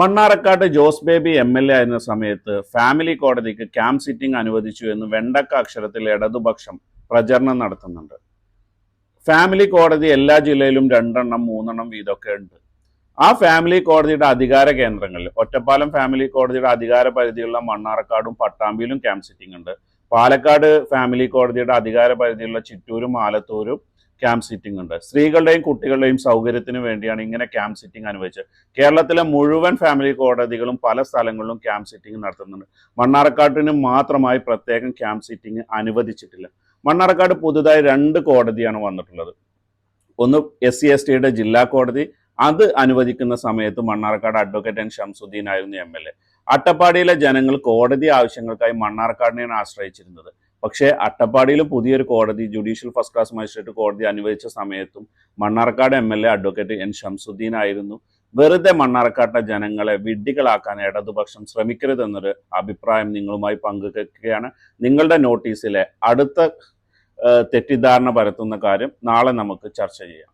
Mannarkkad Jose baby MLA ആയിരുന്ന സമയത്ത് family കോടതിക്ക് ക്യാമ്പ് സിറ്റിംഗ് അനുവദിച്ചു എന്ന് വെണ്ടക്ക അക്ഷരത്തിൽ ഇടതുപക്ഷം പ്രചരണം നടത്തുന്നുണ്ട്. ഫാമിലി കോടതി എല്ലാ ജില്ലയിലും 2 3 വീതമൊക്കെ ഉണ്ട്. ആ ഫാമിലി കോടതിയുടെ അധികാര കേന്ദ്രങ്ങളിൽ ഒറ്റപ്പാലം ഫാമിലി കോടതിയുടെ അധികാര പരിധിയുള്ള മണ്ണാർക്കാടും പട്ടാമ്പിയിലും ക്യാമ്പ് സിറ്റിംഗ് ഉണ്ട്. പാലക്കാട് ഫാമിലി കോടതിയുടെ അധികാര പരിധിയുള്ള ചിറ്റൂരും ആലത്തൂരും ക്യാമ്പ് സിറ്റിംഗ് ഉണ്ട്. സ്ത്രീകളുടെയും കുട്ടികളുടെയും സൗകര്യത്തിന് വേണ്ടിയാണ് ഇങ്ങനെ ക്യാമ്പ് സിറ്റിംഗ് അനുവദിച്ചത്. കേരളത്തിലെ മുഴുവൻ ഫാമിലി കോടതികളും പല സ്ഥലങ്ങളിലും ക്യാമ്പ് സിറ്റിംഗ് നടത്തുന്നുണ്ട്. മണ്ണാർക്കാട്ടിന് മാത്രമായി പ്രത്യേകം ക്യാമ്പ് സിറ്റിംഗ് അനുവദിച്ചിട്ടില്ല. മണ്ണാർക്കാട് പുതുതായി 2 കോടതിയാണ് വന്നിട്ടുള്ളത്. ഒന്ന് SC/ST ജില്ലാ കോടതി. അത് അനുവദിക്കുന്ന സമയത്ത് മണ്ണാർക്കാട് അഡ്വക്കേറ്റ് N ഷംസുദ്ദീൻ ആയിരുന്നു MLA. അട്ടപ്പാടിയിലെ ജനങ്ങൾ കോടതി ആവശ്യങ്ങൾക്കായി മണ്ണാർക്കാടിനെയാണ് ആശ്രയിച്ചിരുന്നത്. പക്ഷേ അട്ടപ്പാടിയിൽ പുതിയൊരു കോടതി, ജുഡീഷ്യൽ ഫസ്റ്റ് ക്ലാസ് മജിസ്ട്രേറ്റ് കോടതി അനുവദിച്ച സമയത്തും Mannarkkad MLA advocate N Shamsuddin ആയിരുന്നു. വെറുതെ മണ്ണാർക്കാട്ടെ ജനങ്ങളെ വിഡ്ഢികളാക്കാൻ ഇടതുപക്ഷം ശ്രമിക്കരുതെന്നൊരു അഭിപ്രായം നിങ്ങളുമായി പങ്കുവെക്കുകയാണ്. നിങ്ങളുടെ നോട്ടീസിലെ അടുത്ത തെറ്റിദ്ധാരണ പരത്തുന്ന കാര്യം നാളെ നമുക്ക് ചർച്ച ചെയ്യാം.